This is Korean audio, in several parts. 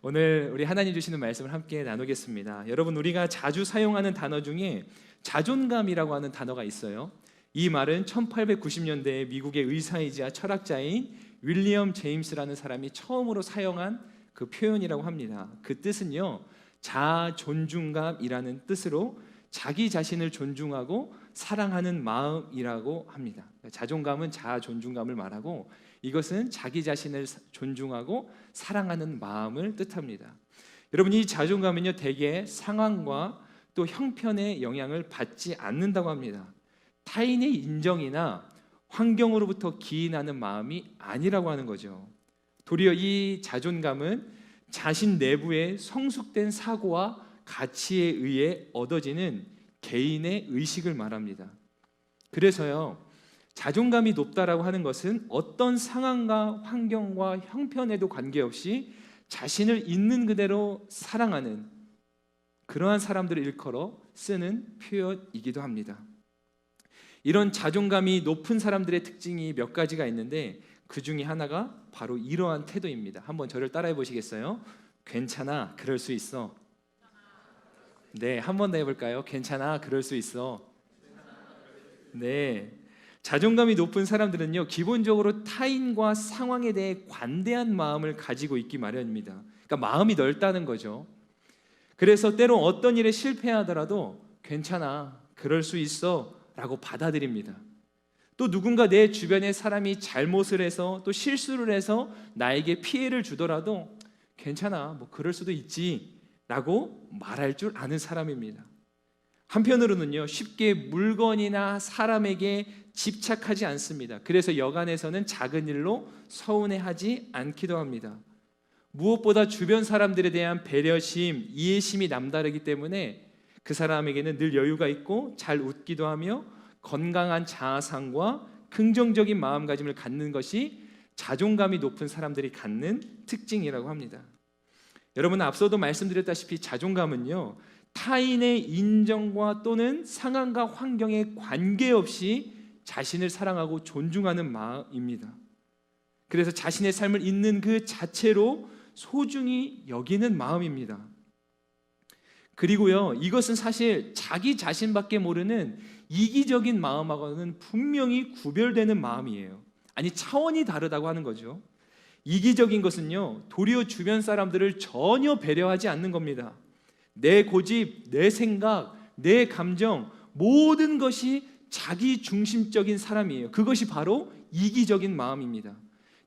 오늘 우리 하나님 주시는 말씀을 함께 나누겠습니다. 여러분, 우리가 자주 사용하는 단어 중에 자존감이라고 하는 단어가 있어요. 이 말은 1890년대에 미국의 의사이자 철학자인 윌리엄 제임스라는 사람이 처음으로 사용한 그 표현이라고 합니다. 그 뜻은요, 자존중감이라는 뜻으로 자기 자신을 존중하고 사랑하는 마음이라고 합니다. 자존감은 자존중감을 말하고 이것은 자기 자신을 존중하고 사랑하는 마음을 뜻합니다. 여러분, 이 자존감은요, 대개 상황과 또 형편의 영향을 받지 않는다고 합니다. 타인의 인정이나 환경으로부터 기인하는 마음이 아니라고 하는 거죠. 도리어 이 자존감은 자신 내부의 성숙된 사고와 가치에 의해 얻어지는 개인의 의식을 말합니다. 그래서요, 자존감이 높다라고 하는 것은 어떤 상황과 환경과 형편에도 관계없이 자신을 있는 그대로 사랑하는 그러한 사람들을 일컬어 쓰는 표현이기도 합니다. 이런 자존감이 높은 사람들의 특징이 몇 가지가 있는데 그 중에 하나가 바로 이러한 태도입니다. 한번 저를 따라해 보시겠어요? 괜찮아, 그럴 수 있어. 네, 한 번 더 해볼까요? 괜찮아, 그럴 수 있어. 네, 자존감이 높은 사람들은요, 기본적으로 타인과 상황에 대해 관대한 마음을 가지고 있기 마련입니다. 그러니까 마음이 넓다는 거죠. 그래서 때로 어떤 일에 실패하더라도 괜찮아, 그럴 수 있어 라고 받아들입니다. 또 누군가 내 주변의 사람이 잘못을 해서 또 실수를 해서 나에게 피해를 주더라도 괜찮아, 뭐 그럴 수도 있지 라고 말할 줄 아는 사람입니다. 한편으로는요, 쉽게 물건이나 사람에게 집착하지 않습니다. 그래서 여간에서는 작은 일로 서운해하지 않기도 합니다. 무엇보다 주변 사람들에 대한 배려심, 이해심이 남다르기 때문에 그 사람에게는 늘 여유가 있고 잘 웃기도 하며 건강한 자아상과 긍정적인 마음가짐을 갖는 것이 자존감이 높은 사람들이 갖는 특징이라고 합니다. 여러분, 앞서도 말씀드렸다시피 자존감은요, 타인의 인정과 또는 상황과 환경에 관계없이 자신을 사랑하고 존중하는 마음입니다. 그래서 자신의 삶을 있는 그 자체로 소중히 여기는 마음입니다. 그리고요, 이것은 사실 자기 자신밖에 모르는 이기적인 마음하고는 분명히 구별되는 마음이에요. 아니, 차원이 다르다고 하는 거죠. 이기적인 것은요, 도리어 주변 사람들을 전혀 배려하지 않는 겁니다. 내 고집, 내 생각, 내 감정, 모든 것이 자기 중심적인 사람이에요. 그것이 바로 이기적인 마음입니다.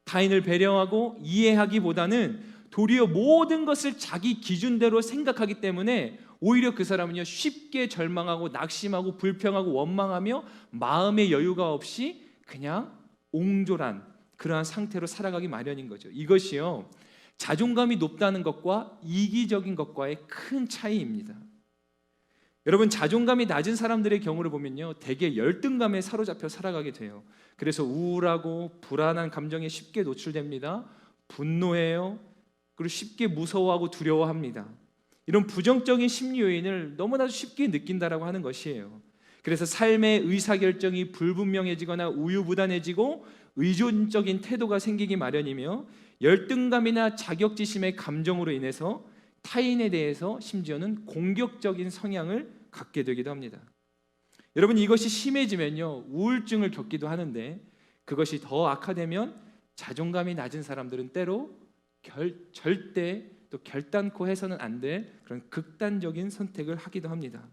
타인을 배려하고 이해하기보다는 도리어 모든 것을 자기 기준대로 생각하기 때문에 오히려 그 사람은요, 쉽게 절망하고 낙심하고 불평하고 원망하며 마음의 여유가 없이 그냥 옹졸한 그러한 상태로 살아가기 마련인 거죠. 이것이요, 자존감이 높다는 것과 이기적인 것과의 큰 차이입니다. 여러분, 자존감이 낮은 사람들의 경우를 보면요, 대개 열등감에 사로잡혀 살아가게 돼요. 그래서 우울하고 불안한 감정에 쉽게 노출됩니다. 분노해요. 그리고 쉽게 무서워하고 두려워합니다. 이런 부정적인 심리 요인을 너무나도 쉽게 느낀다라고 하는 것이에요. 그래서 삶의 의사결정이 불분명해지거나 우유부단해지고 의존적인 태도가 생기기 마련이며 열등감이나 자격지심의 감정으로 인해서 타인에 대해서 심지어는 공격적인 성향을 갖게 되기도 합니다. 여러분, 이것이 심해지면요, 우울증을 겪기도 하는데 그것이 더 악화되면 자존감이 낮은 사람들은 때로 절대 또 결단코 해서는 안 될 그런 극단적인 선택을 하기도 합니다.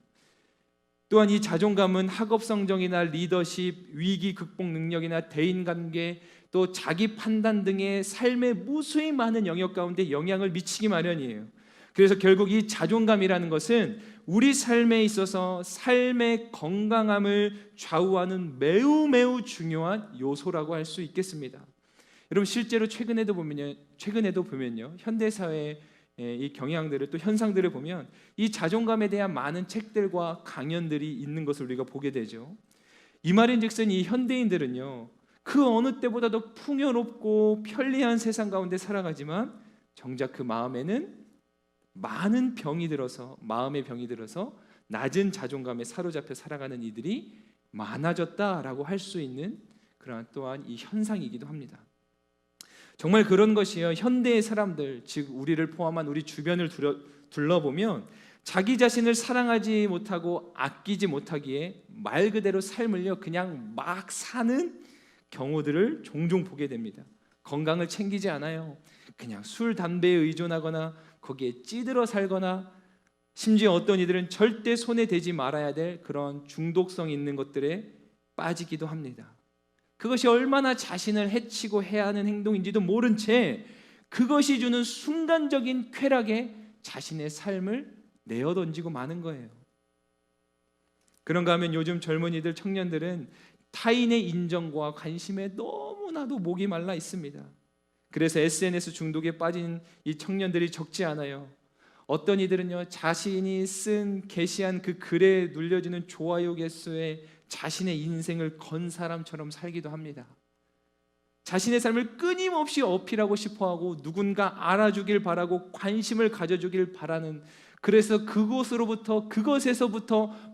또한 이 자존감은 학업 성적이나 리더십, 위기 극복 능력이나 대인관계, 또 자기 판단 등의 삶의 무수히 많은 영역 가운데 영향을 미치기 마련이에요. 그래서 결국 이 자존감이라는 것은 우리 삶에 있어서 삶의 건강함을 좌우하는 매우 중요한 요소라고 할 수 있겠습니다. 여러분, 실제로 최근에도 보면요, 현대 사회의 이 경향들을 또 현상들을 보면 이 자존감에 대한 많은 책들과 강연들이 있는 것을 우리가 보게 되죠. 이 말인즉슨 이 현대인들은요, 그 어느 때보다도 풍요롭고 편리한 세상 가운데 살아가지만 정작 그 마음에는 많은 마음의 병이 들어서 낮은 자존감에 사로잡혀 살아가는 이들이 많아졌다라고 할 수 있는 그러한 또한 이 현상이기도 합니다. 정말 그런 것이요. 현대의 사람들, 즉 우리를 포함한 우리 주변을 둘러보면 자기 자신을 사랑하지 못하고 아끼지 못하기에 말 그대로 삶을요 그냥 막 사는 경우들을 종종 보게 됩니다. 건강을 챙기지 않아요. 그냥 술, 담배에 의존하거나 거기에 찌들어 살거나 심지어 어떤 이들은 절대 손에 대지 말아야 될 그런 중독성 있는 것들에 빠지기도 합니다. 그것이 얼마나 자신을 해치고 해야 하는 행동인지도 모른 채 그것이 주는 순간적인 쾌락에 자신의 삶을 내어던지고 마는 거예요. 그런가 하면 요즘 젊은이들, 청년들은 타인의 인정과 관심에 너무나도 목이 말라 있습니다. 그래서 SNS 중독에 빠진 이 청년들이 적지 않아요. 어떤 이들은요 자신이 쓴 게시한 그 글에 눌려지는 좋아요 개수에 자신의 인생을 건 사람처럼 살기도 합니다. 자신의 삶을 끊임없이 어필하고 싶어하고 누군가 알아주길 바라고 관심을 가져주길 바라는, 그래서 그것에서부터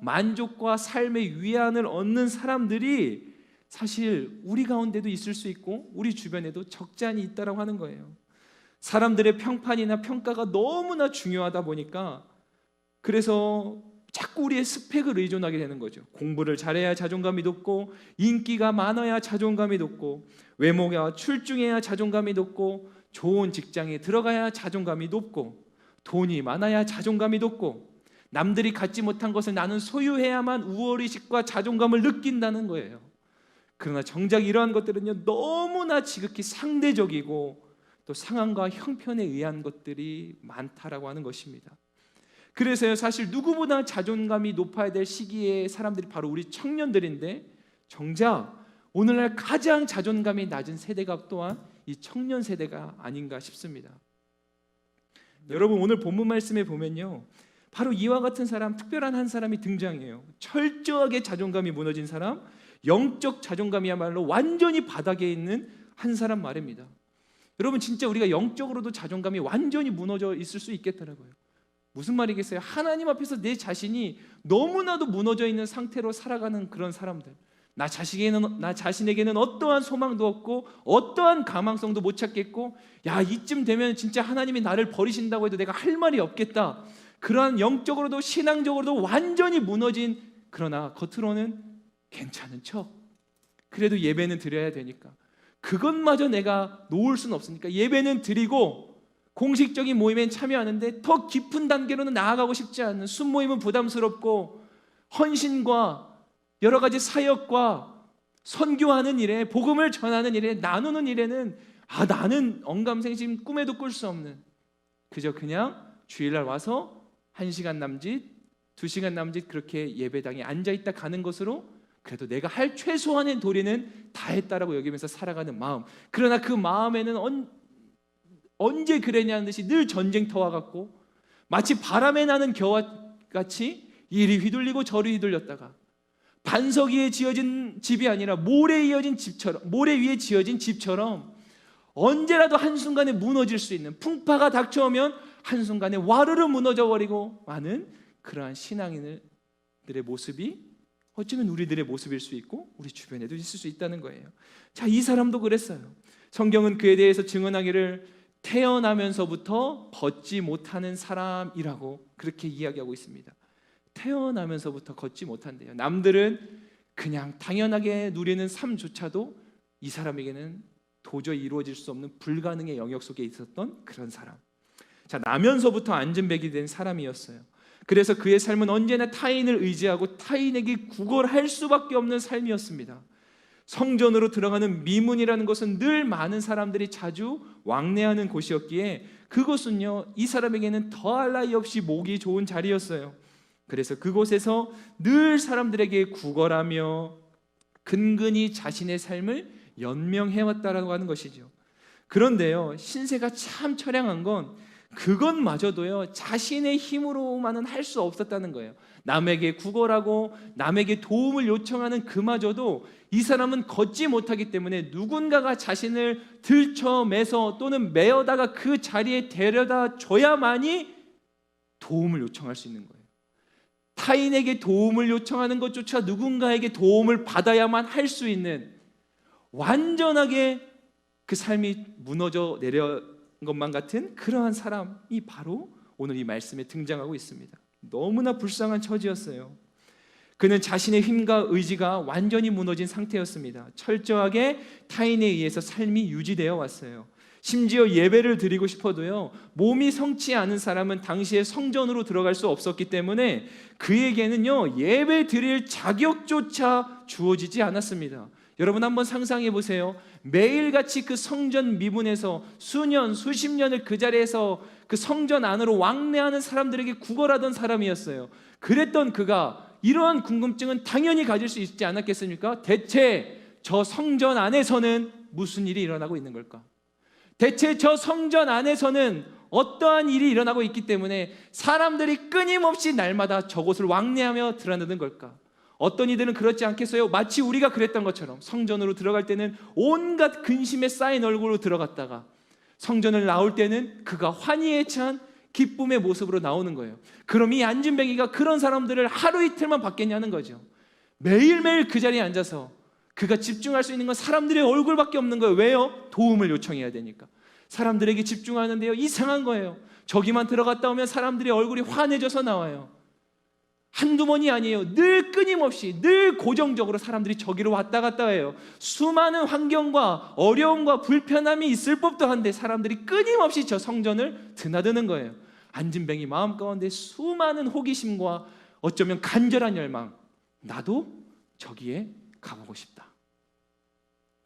만족과 삶의 위안을 얻는 사람들이 사실 우리 가운데도 있을 수 있고 우리 주변에도 적지 않이 있다라고 하는 거예요. 사람들의 평판이나 평가가 너무나 중요하다 보니까 그래서 자꾸 우리의 스펙을 의존하게 되는 거죠. 공부를 잘해야 자존감이 높고, 인기가 많아야 자존감이 높고, 외모가 출중해야 자존감이 높고, 좋은 직장에 들어가야 자존감이 높고, 돈이 많아야 자존감이 높고, 남들이 갖지 못한 것을 나는 소유해야만 우월의식과 자존감을 느낀다는 거예요. 그러나 정작 이러한 것들은요 너무나 지극히 상대적이고 또 상황과 형편에 의한 것들이 많다라고 하는 것입니다. 그래서요 사실 누구보다 자존감이 높아야 될 시기의 사람들이 바로 우리 청년들인데, 정작 오늘날 가장 자존감이 낮은 세대가 또한 이 청년 세대가 아닌가 싶습니다. 여러분, 오늘 본문 말씀에 보면요 바로 이와 같은 사람, 특별한 한 사람이 등장해요. 철저하게 자존감이 무너진 사람, 영적 자존감이야말로 완전히 바닥에 있는 한 사람 말입니다. 여러분, 진짜 우리가 영적으로도 자존감이 완전히 무너져 있을 수 있겠더라고요. 무슨 말이겠어요? 하나님 앞에서 내 자신이 너무나도 무너져 있는 상태로 살아가는 그런 사람들, 나 자신에게는 어떠한 소망도 없고 어떠한 가망성도 못 찾겠고, 야 이쯤 되면 진짜 하나님이 나를 버리신다고 해도 내가 할 말이 없겠다, 그러한 영적으로도 신앙적으로도 완전히 무너진, 그러나 겉으로는 괜찮은 척, 그래도 예배는 드려야 되니까 그것마저 내가 놓을 수는 없으니까 예배는 드리고 공식적인 모임엔 참여하는데 더 깊은 단계로는 나아가고 싶지 않은, 순모임은 부담스럽고 헌신과 여러 가지 사역과 선교하는 일에, 복음을 전하는 일에, 나누는 일에는 나는 언감생심 꿈에도 꿀 수 없는, 그냥 주일날 와서 1시간 남짓 2시간 남짓 그렇게 예배당에 앉아있다 가는 것으로 그래도 내가 할 최소한의 도리는 다 했다라고 여기면서 살아가는 마음. 그러나 그 마음에는 언제 그랬냐는 듯이 늘 전쟁터와 같고, 마치 바람에 나는 겨와 같이 이리 휘둘리고 저리 휘둘렸다가 반석 위에 지어진 집이 아니라 모래 위에 지어진 집처럼 언제라도 한순간에 무너질 수 있는, 풍파가 닥쳐오면 한순간에 와르르 무너져버리고 마는 그러한 신앙인들의 모습이 어쩌면 우리들의 모습일 수 있고 우리 주변에도 있을 수 있다는 거예요. 자, 이 사람도 그랬어요. 성경은 그에 대해서 증언하기를 태어나면서부터 걷지 못하는 사람이라고 그렇게 이야기하고 있습니다. 태어나면서부터 걷지 못한대요. 남들은 그냥 당연하게 누리는 삶조차도 이 사람에게는 도저히 이루어질 수 없는 불가능의 영역 속에 있었던 그런 사람. 자, 나면서부터 안전뱅이 된 사람이었어요. 그래서 그의 삶은 언제나 타인을 의지하고 타인에게 구걸할 수밖에 없는 삶이었습니다. 성전으로 들어가는 미문이라는 것은 늘 많은 사람들이 자주 왕래하는 곳이었기에 그곳은요 이 사람에게는 더할 나위 없이 목이 좋은 자리였어요. 그래서 그곳에서 늘 사람들에게 구걸하며 근근히 자신의 삶을 연명해왔다라고 하는 것이죠. 그런데요 신세가 참 처량한 건 그것마저도요 자신의 힘으로만은 할 수 없었다는 거예요. 남에게 구걸하고 남에게 도움을 요청하는 그마저도 이 사람은 걷지 못하기 때문에 누군가가 자신을 들쳐매서 또는 메어다가 그 자리에 데려다 줘야만이 도움을 요청할 수 있는 거예요. 타인에게 도움을 요청하는 것조차 누군가에게 도움을 받아야만 할 수 있는, 완전하게 그 삶이 무너져 내려간 것만 같은 그러한 사람이 바로 오늘 이 말씀에 등장하고 있습니다. 너무나 불쌍한 처지였어요. 그는 자신의 힘과 의지가 완전히 무너진 상태였습니다. 철저하게 타인에 의해서 삶이 유지되어 왔어요. 심지어 예배를 드리고 싶어도요, 몸이 성치 않은 사람은 당시에 성전으로 들어갈 수 없었기 때문에 그에게는요, 예배 드릴 자격조차 주어지지 않았습니다. 여러분 한번 상상해 보세요. 매일같이 그 성전 미문에서 수년, 수십 년을 그 자리에서 그 성전 안으로 왕래하는 사람들에게 구걸하던 사람이었어요. 그랬던 그가 이러한 궁금증은 당연히 가질 수 있지 않았겠습니까? 대체 저 성전 안에서는 무슨 일이 일어나고 있는 걸까? 대체 저 성전 안에서는 어떠한 일이 일어나고 있기 때문에 사람들이 끊임없이 날마다 저곳을 왕래하며 드러나는 걸까? 어떤 이들은 그렇지 않겠어요? 마치 우리가 그랬던 것처럼 성전으로 들어갈 때는 온갖 근심에 쌓인 얼굴로 들어갔다가 성전을 나올 때는 그가 환희에 찬 기쁨의 모습으로 나오는 거예요. 그럼 이 안진뱅이가 그런 사람들을 하루 이틀만 받겠냐는 거죠. 매일매일 그 자리에 앉아서 그가 집중할 수 있는 건 사람들의 얼굴밖에 없는 거예요. 왜요? 도움을 요청해야 되니까. 사람들에게 집중하는데요, 이상한 거예요. 저기만 들어갔다 오면 사람들의 얼굴이 환해져서 나와요. 한두 번이 아니에요. 늘 끊임없이, 늘 고정적으로 사람들이 저기로 왔다 갔다 해요. 수많은 환경과 어려움과 불편함이 있을 법도 한데 사람들이 끊임없이 저 성전을 드나드는 거예요. 안진뱅이 마음 가운데 수많은 호기심과 어쩌면 간절한 열망, 나도 저기에 가보고 싶다.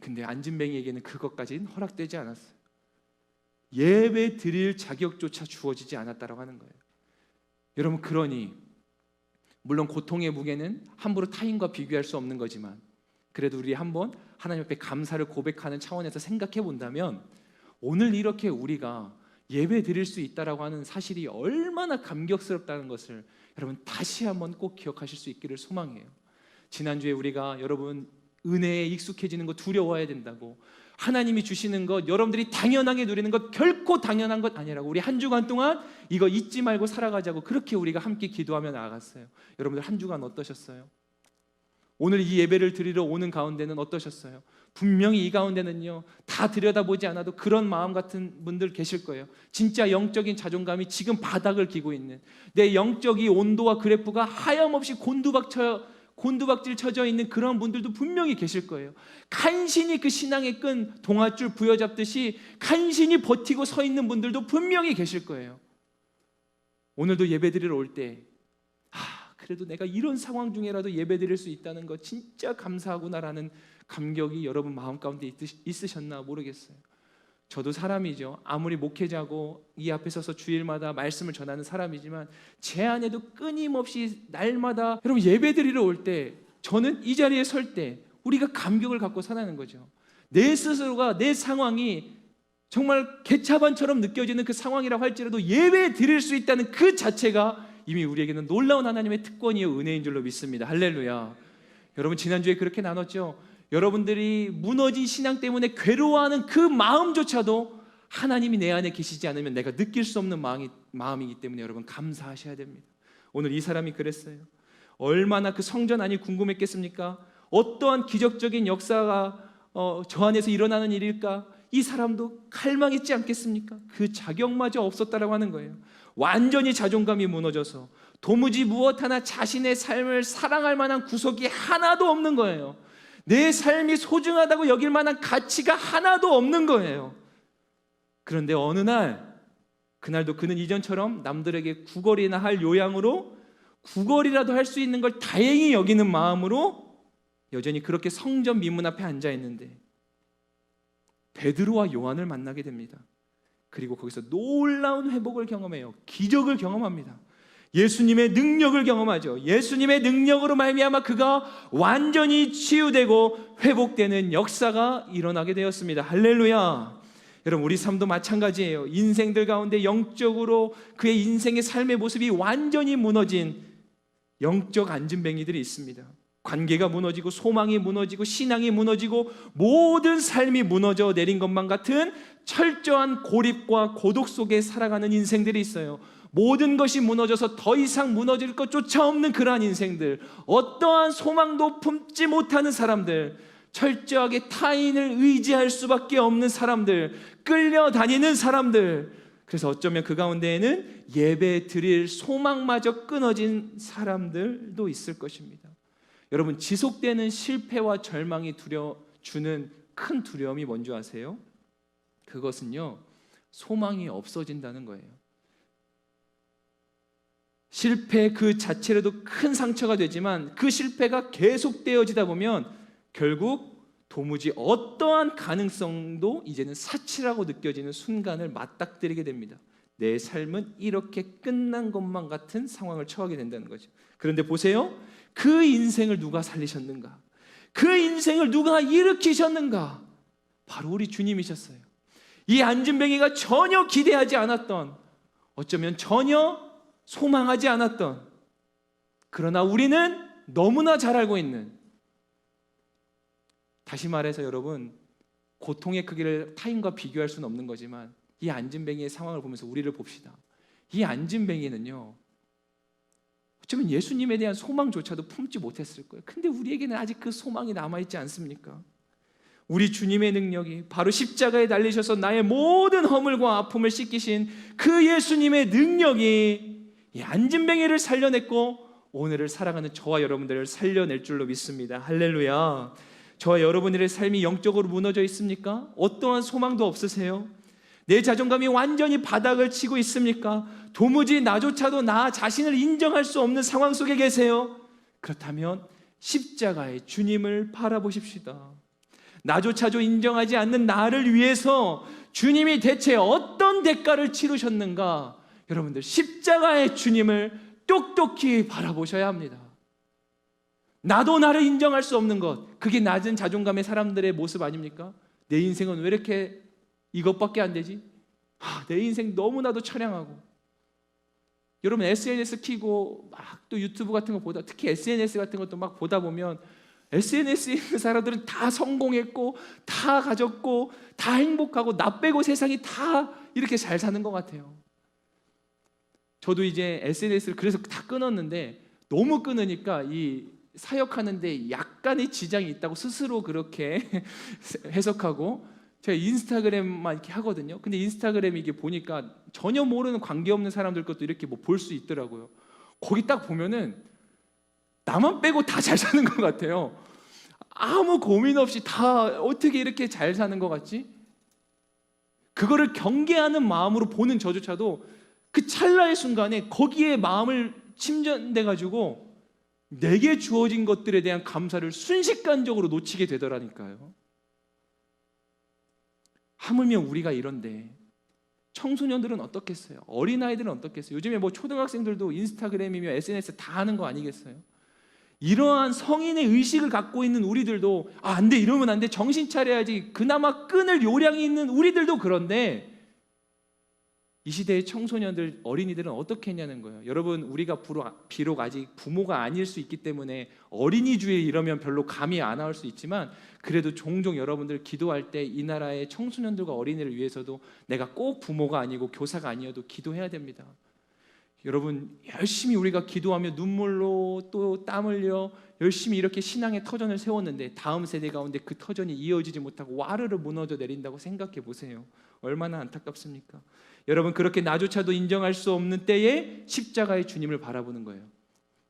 근데 안진뱅이에게는 그것까지는 허락되지 않았어요. 예배 드릴 자격조차 주어지지 않았다고 하는 거예요. 여러분, 그러니 물론 고통의 무게는 함부로 타인과 비교할 수 없는 거지만 그래도 우리 한번 하나님 앞에 감사를 고백하는 차원에서 생각해 본다면 오늘 이렇게 우리가 예배 드릴 수 있다라고 하는 사실이 얼마나 감격스럽다는 것을 여러분 다시 한번 꼭 기억하실 수 있기를 소망해요. 지난주에 우리가 여러분 은혜에 익숙해지는 거 두려워해야 된다고, 하나님이 주시는 것 여러분들이 당연하게 누리는 것 결코 당연한 것 아니라고, 우리 한 주간 동안 이거 잊지 말고 살아가자고 그렇게 우리가 함께 기도하며 나아갔어요. 여러분들 한 주간 어떠셨어요? 오늘 이 예배를 드리러 오는 가운데는 어떠셨어요? 분명히 이 가운데는요, 다 들여다보지 않아도 그런 마음 같은 분들 계실 거예요. 진짜 영적인 자존감이 지금 바닥을 기고 있는, 내 영적 이 온도와 그래프가 하염없이 곤두박질 쳐져 있는 그런 분들도 분명히 계실 거예요. 간신히 그 신앙의 끈 동아줄 부여잡듯이 간신히 버티고 서 있는 분들도 분명히 계실 거예요. 오늘도 예배드리러 올 때 그래도 내가 이런 상황 중에라도 예배드릴 수 있다는 거 진짜 감사하구나라는 감격이 여러분 마음 가운데 있으셨나 모르겠어요. 저도 사람이죠. 아무리 목회자고 이 앞에 서서 주일마다 말씀을 전하는 사람이지만 제 안에도 끊임없이 날마다 여러분 예배드리러 올 때, 저는 이 자리에 설 때 우리가 감격을 갖고 살아가는 거죠. 내 스스로가, 내 상황이 정말 개차반처럼 느껴지는 그 상황이라고 할지라도 예배 드릴 수 있다는 그 자체가 이미 우리에게는 놀라운 하나님의 특권이요 은혜인 줄로 믿습니다. 할렐루야. 여러분 지난주에 그렇게 나눴죠. 여러분들이 무너진 신앙 때문에 괴로워하는 그 마음조차도 하나님이 내 안에 계시지 않으면 내가 느낄 수 없는 마음이기 때문에 여러분 감사하셔야 됩니다. 오늘 이 사람이 그랬어요. 얼마나 그 성전 안이 궁금했겠습니까? 어떠한 기적적인 역사가 저 안에서 일어나는 일일까? 이 사람도 갈망했지 않겠습니까? 그 자격마저 없었다라고 하는 거예요. 완전히 자존감이 무너져서 도무지 무엇 하나 자신의 삶을 사랑할 만한 구석이 하나도 없는 거예요. 내 삶이 소중하다고 여길 만한 가치가 하나도 없는 거예요. 그런데 어느 날, 그날도 그는 이전처럼 남들에게 구걸이나 할 요양으로 구걸이라도 할 수 있는 걸 다행히 여기는 마음으로 여전히 그렇게 성전 미문 앞에 앉아 있는데 베드로와 요한을 만나게 됩니다. 그리고 거기서 놀라운 회복을 경험해요. 기적을 경험합니다. 예수님의 능력을 경험하죠. 예수님의 능력으로 말미암아 그가 완전히 치유되고 회복되는 역사가 일어나게 되었습니다. 할렐루야. 여러분 우리 삶도 마찬가지예요. 인생들 가운데 영적으로 그의 인생의 삶의 모습이 완전히 무너진 영적 안진뱅이들이 있습니다. 관계가 무너지고 소망이 무너지고 신앙이 무너지고 모든 삶이 무너져 내린 것만 같은 철저한 고립과 고독 속에 살아가는 인생들이 있어요. 모든 것이 무너져서 더 이상 무너질 것조차 없는 그러한 인생들, 어떠한 소망도 품지 못하는 사람들, 철저하게 타인을 의지할 수밖에 없는 사람들, 끌려다니는 사람들, 그래서 어쩌면 그 가운데에는 예배 드릴 소망마저 끊어진 사람들도 있을 것입니다. 여러분, 지속되는 실패와 절망이 주는 큰 두려움이 뭔지 아세요? 그것은요, 소망이 없어진다는 거예요. 실패 그 자체로도 큰 상처가 되지만 그 실패가 계속되어지다 보면 결국 도무지 어떠한 가능성도 이제는 사치라고 느껴지는 순간을 맞닥뜨리게 됩니다. 내 삶은 이렇게 끝난 것만 같은 상황을 처하게 된다는 거죠. 그런데 보세요, 그 인생을 누가 살리셨는가? 그 인생을 누가 일으키셨는가? 바로 우리 주님이셨어요. 이 안진뱅이가 전혀 기대하지 않았던, 어쩌면 전혀 소망하지 않았던, 그러나 우리는 너무나 잘 알고 있는, 다시 말해서 여러분, 고통의 크기를 타인과 비교할 수는 없는 거지만 이 안진뱅이의 상황을 보면서 우리를 봅시다. 이 안진뱅이는요, 어쩌면 예수님에 대한 소망조차도 품지 못했을 거예요. 근데 우리에게는 아직 그 소망이 남아있지 않습니까? 우리 주님의 능력이, 바로 십자가에 달리셔서 나의 모든 허물과 아픔을 씻기신 그 예수님의 능력이 이 안진뱅이를 살려냈고 오늘을 살아가는 저와 여러분들을 살려낼 줄로 믿습니다. 할렐루야. 저와 여러분들의 삶이 영적으로 무너져 있습니까? 어떠한 소망도 없으세요? 내 자존감이 완전히 바닥을 치고 있습니까? 도무지 나조차도 나 자신을 인정할 수 없는 상황 속에 계세요? 그렇다면 십자가의 주님을 바라보십시다. 나조차도 인정하지 않는 나를 위해서 주님이 대체 어떤 대가를 치르셨는가? 여러분들, 십자가의 주님을 똑똑히 바라보셔야 합니다. 나도 나를 인정할 수 없는 것, 그게 낮은 자존감의 사람들의 모습 아닙니까? 내 인생은 왜 이렇게 이것밖에 안 되지? 내 인생 너무나도 처량하고. 여러분, SNS 키고 막 또 유튜브 같은 거 보다, 특히 SNS 같은 것도 막 보다 보면 SNS에 있는 사람들은 다 성공했고 다 가졌고 다 행복하고 나 빼고 세상이 다 이렇게 잘 사는 것 같아요. 저도 이제 SNS를 그래서 다 끊었는데, 너무 끊으니까 이 사역하는데 약간의 지장이 있다고 스스로 그렇게 해석하고, 제가 인스타그램만 이렇게 하거든요. 근데 인스타그램 이게 보니까 전혀 모르는 관계없는 사람들 것도 이렇게 뭐 볼 수 있더라고요. 거기 딱 보면은 나만 빼고 다 잘 사는 것 같아요. 아무 고민 없이 다 어떻게 이렇게 잘 사는 것 같지? 그거를 경계하는 마음으로 보는 저조차도 그 찰나의 순간에 거기에 마음을 침전돼 가지고 내게 주어진 것들에 대한 감사를 순식간적으로 놓치게 되더라니까요. 하물며 우리가 이런데 청소년들은 어떻겠어요? 어린아이들은 어떻겠어요? 요즘에 뭐 초등학생들도 인스타그램이며 SNS 다 하는 거 아니겠어요? 이러한 성인의 의식을 갖고 있는 우리들도 안 돼, 이러면 안 돼, 정신 차려야지, 그나마 끊을 요량이 있는 우리들도 그런데 이 시대의 청소년들, 어린이들은 어떻게 했냐는 거예요. 여러분, 우리가 비록 아직 부모가 아닐 수 있기 때문에 어린이주에 이러면 별로 감이 안 올 수 있지만, 그래도 종종 여러분들 기도할 때 이 나라의 청소년들과 어린이를 위해서도 내가 꼭 부모가 아니고 교사가 아니어도 기도해야 됩니다. 여러분, 열심히 우리가 기도하며 눈물로 또 땀 흘려 열심히 이렇게 신앙의 터전을 세웠는데 다음 세대 가운데 그 터전이 이어지지 못하고 와르르 무너져 내린다고 생각해 보세요. 얼마나 안타깝습니까? 여러분, 그렇게 나조차도 인정할 수 없는 때에 십자가의 주님을 바라보는 거예요.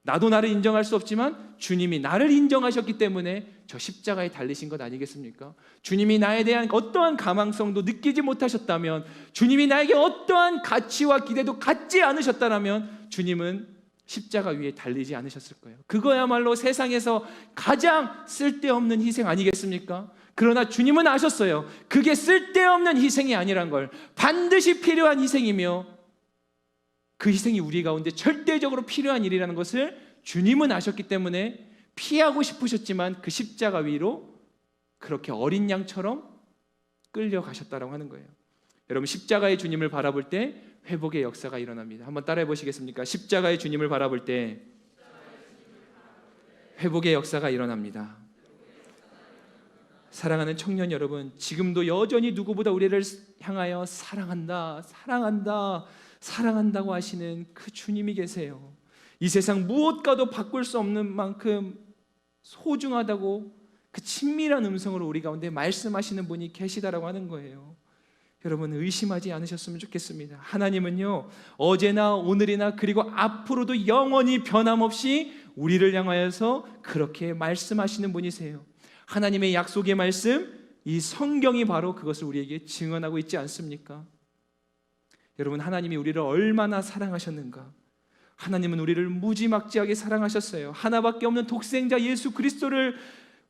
나도 나를 인정할 수 없지만 주님이 나를 인정하셨기 때문에 저 십자가에 달리신 것 아니겠습니까? 주님이 나에 대한 어떠한 가망성도 느끼지 못하셨다면, 주님이 나에게 어떠한 가치와 기대도 갖지 않으셨다면 주님은 십자가 위에 달리지 않으셨을 거예요. 그거야말로 세상에서 가장 쓸데없는 희생 아니겠습니까? 그러나 주님은 아셨어요. 그게 쓸데없는 희생이 아니란 걸, 반드시 필요한 희생이며 그 희생이 우리 가운데 절대적으로 필요한 일이라는 것을 주님은 아셨기 때문에 피하고 싶으셨지만 그 십자가 위로 그렇게 어린 양처럼 끌려가셨다라고 하는 거예요. 여러분, 십자가의 주님을 바라볼 때 회복의 역사가 일어납니다. 한번 따라해 보시겠습니까? 십자가의 주님을 바라볼 때 회복의 역사가 일어납니다. 사랑하는 청년 여러분, 지금도 여전히 누구보다 우리를 향하여 사랑한다, 사랑한다, 사랑한다고 하시는 그 주님이 계세요. 이 세상 무엇과도 바꿀 수 없는 만큼 소중하다고 그 친밀한 음성으로 우리 가운데 말씀하시는 분이 계시다라고 하는 거예요. 여러분 의심하지 않으셨으면 좋겠습니다. 하나님은요, 어제나 오늘이나 그리고 앞으로도 영원히 변함없이 우리를 향하여서 그렇게 말씀하시는 분이세요. 하나님의 약속의 말씀, 이 성경이 바로 그것을 우리에게 증언하고 있지 않습니까? 여러분, 하나님이 우리를 얼마나 사랑하셨는가? 하나님은 우리를 무지막지하게 사랑하셨어요. 하나밖에 없는 독생자 예수 그리스도를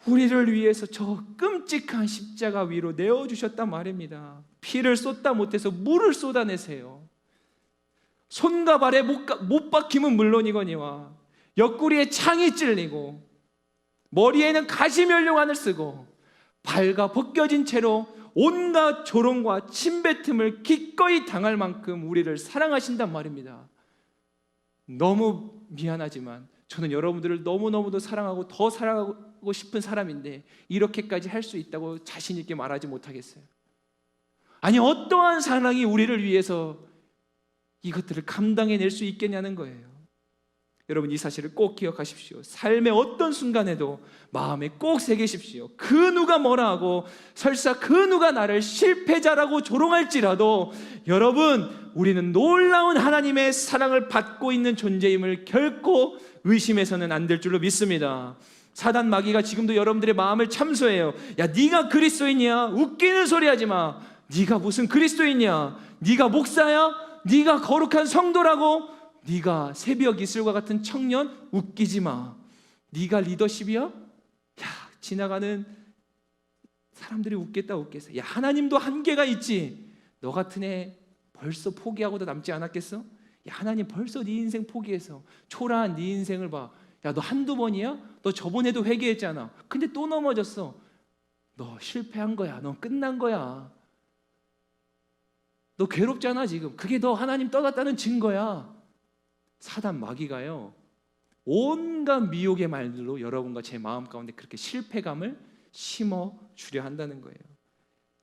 우리를 위해서 저 끔찍한 십자가 위로 내어주셨단 말입니다. 피를 쏟다 못해서 물을 쏟아내세요. 손과 발에 못 박힘은 물론이거니와 옆구리에 창이 찔리고 머리에는 가시면류관을 쓰고 발가 벗겨진 채로 온갖 조롱과 침뱉음을 기꺼이 당할 만큼 우리를 사랑하신단 말입니다. 너무 미안하지만 저는 여러분들을 너무너무도 사랑하고 더 사랑하고 싶은 사람인데 이렇게까지 할 수 있다고 자신 있게 말하지 못하겠어요. 아니, 어떠한 사랑이 우리를 위해서 이것들을 감당해낼 수 있겠냐는 거예요. 여러분, 이 사실을 꼭 기억하십시오. 삶의 어떤 순간에도 마음에 꼭 새기십시오. 그 누가 뭐라 하고 설사 그 누가 나를 실패자라고 조롱할지라도 여러분, 우리는 놀라운 하나님의 사랑을 받고 있는 존재임을 결코 의심해서는 안 될 줄로 믿습니다. 사단 마귀가 지금도 여러분들의 마음을 참소해요. 야, 네가 그리스도인이야? 웃기는 소리 하지 마. 네가 무슨 그리스도인이야? 네가 목사야? 네가 거룩한 성도라고? 네가 새벽 이슬과 같은 청년? 웃기지 마. 네가 리더십이야? 야, 지나가는 사람들이 웃겠다. 야, 하나님도 한계가 있지. 너 같은 애 벌써 포기하고도 남지 않았겠어? 야, 하나님 벌써 네 인생 포기해서 초라한 네 인생을 봐. 야, 너 한두 번이야? 너 저번에도 회개했잖아. 근데 또 넘어졌어. 너 실패한 거야. 너 끝난 거야. 너 괴롭잖아 지금. 그게 너 하나님 떠났다는 증거야. 사단 마귀가요, 온갖 미혹의 말들로 여러분과 제 마음 가운데 그렇게 실패감을 심어주려 한다는 거예요.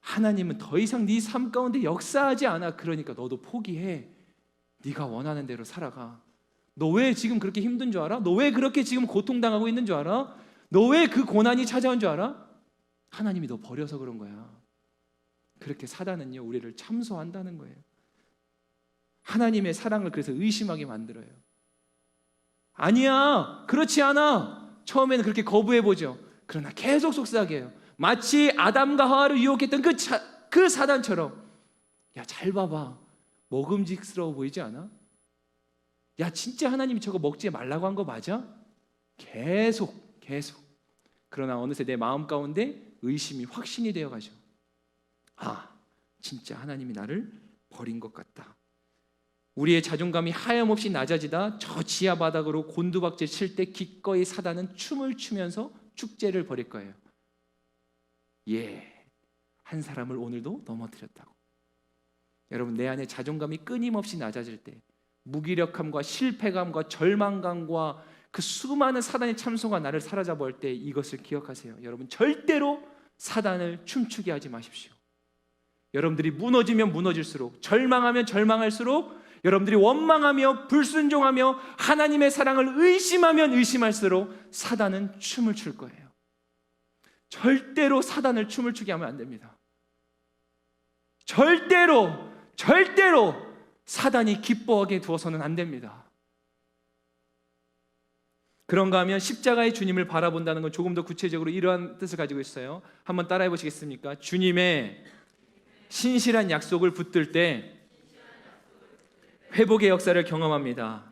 하나님은 더 이상 네 삶 가운데 역사하지 않아. 그러니까 너도 포기해. 네가 원하는 대로 살아가. 너 왜 지금 그렇게 힘든 줄 알아? 너 왜 그렇게 지금 고통당하고 있는 줄 알아? 너 왜 그 고난이 찾아온 줄 알아? 하나님이 너 버려서 그런 거야. 그렇게 사단은요, 우리를 참소한다는 거예요. 하나님의 사랑을 그래서 의심하게 만들어요. 아니야, 그렇지 않아. 처음에는 그렇게 거부해보죠. 그러나 계속 속삭여요. 마치 아담과 하와를 유혹했던 그 사단처럼. 야, 잘 봐봐. 먹음직스러워 보이지 않아? 야, 진짜 하나님이 저거 먹지 말라고 한 거 맞아? 계속. 그러나 어느새 내 마음 가운데 의심이 확신이 되어가죠. 아, 진짜 하나님이 나를 버린 것 같다. 우리의 자존감이 하염없이 낮아지다 저 지하 바닥으로 곤두박질 칠 때 기꺼이 사단은 춤을 추면서 축제를 벌일 거예요. 예, 한 사람을 오늘도 넘어뜨렸다고. 여러분, 내 안에 자존감이 끊임없이 낮아질 때, 무기력함과 실패감과 절망감과 그 수많은 사단의 참소가 나를 사로잡을 때 이것을 기억하세요. 여러분, 절대로 사단을 춤추게 하지 마십시오. 여러분들이 무너지면 무너질수록, 절망하면 절망할수록, 여러분들이 원망하며 불순종하며 하나님의 사랑을 의심하면 의심할수록 사단은 춤을 출 거예요. 절대로 사단을 춤을 추게 하면 안 됩니다. 절대로 사단이 기뻐하게 두어서는 안 됩니다. 그런가 하면 십자가의 주님을 바라본다는 건 조금 더 구체적으로 이러한 뜻을 가지고 있어요. 한번 따라해 보시겠습니까? 주님의 신실한 약속을 붙들 때 회복의 역사를 경험합니다.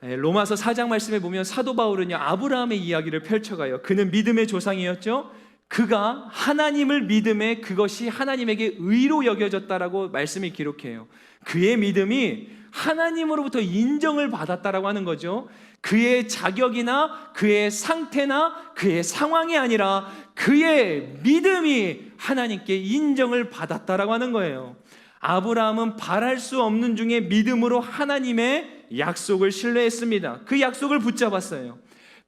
로마서 4장 말씀에 보면 사도 바울은요, 아브라함의 이야기를 펼쳐가요. 그는 믿음의 조상이었죠. 그가 하나님을 믿음에 그것이 하나님에게 의로 여겨졌다라고 말씀이 기록해요. 그의 믿음이 하나님으로부터 인정을 받았다라고 하는 거죠. 그의 자격이나 그의 상태나 그의 상황이 아니라 그의 믿음이 하나님께 인정을 받았다라고 하는 거예요. 아브라함은 바랄 수 없는 중에 믿음으로 하나님의 약속을 신뢰했습니다. 그 약속을 붙잡았어요.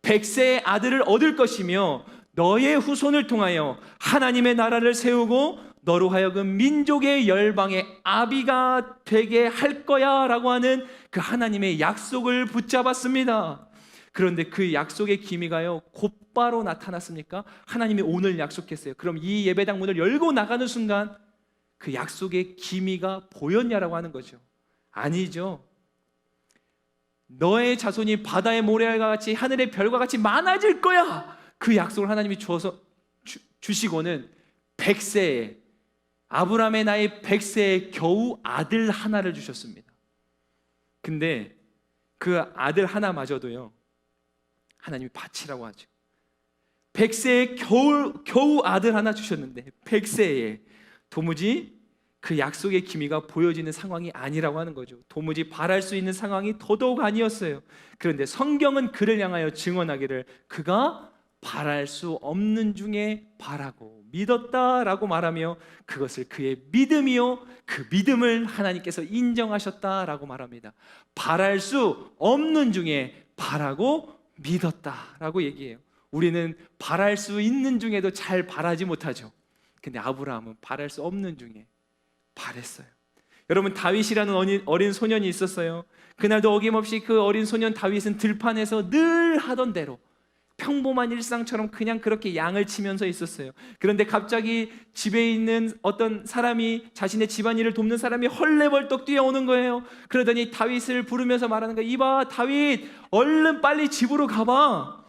100세의 아들을 얻을 것이며 너의 후손을 통하여 하나님의 나라를 세우고 너로 하여금 민족의 열방의 아비가 되게 할 거야 라고 하는 그 하나님의 약속을 붙잡았습니다. 그런데 그 약속의 기미가요 곧바로 나타났습니까? 하나님이 오늘 약속했어요. 그럼 이 예배당 문을 열고 나가는 순간 그 약속의 기미가 보였냐라고 하는 거죠. 아니죠. 너의 자손이 바다의 모래알과 같이 하늘의 별과 같이 많아질 거야. 그 약속을 하나님이 주시고는 100세에, 아브라함의 나이 100세에 겨우 아들 하나를 주셨습니다. 근데 그 아들 하나마저도요 하나님이 바치라고 하죠. 100세에 겨우 아들 하나 주셨는데 100세에 도무지 그 약속의 기미가 보여지는 상황이 아니라고 하는 거죠. 도무지 바랄 수 있는 상황이 더더욱 아니었어요. 그런데 성경은 그를 향하여 증언하기를 그가 바랄 수 없는 중에 바라고 믿었다라고 말하며 그것을 그의 믿음이요 그 믿음을 하나님께서 인정하셨다라고 말합니다. 바랄 수 없는 중에 바라고 믿었다라고 얘기해요. 우리는 바랄 수 있는 중에도 잘 바라지 못하죠. 근데 아브라함은 바랄 수 없는 중에 바랬어요. 여러분, 다윗이라는 어린 소년이 있었어요. 그날도 어김없이 그 어린 소년 다윗은 들판에서 늘 하던 대로 평범한 일상처럼 그냥 그렇게 양을 치면서 있었어요. 그런데 갑자기 집에 있는 어떤 사람이, 자신의 집안일을 돕는 사람이 헐레벌떡 뛰어오는 거예요. 그러더니 다윗을 부르면서 말하는 거예요. 이봐 다윗, 얼른 빨리 집으로 가봐.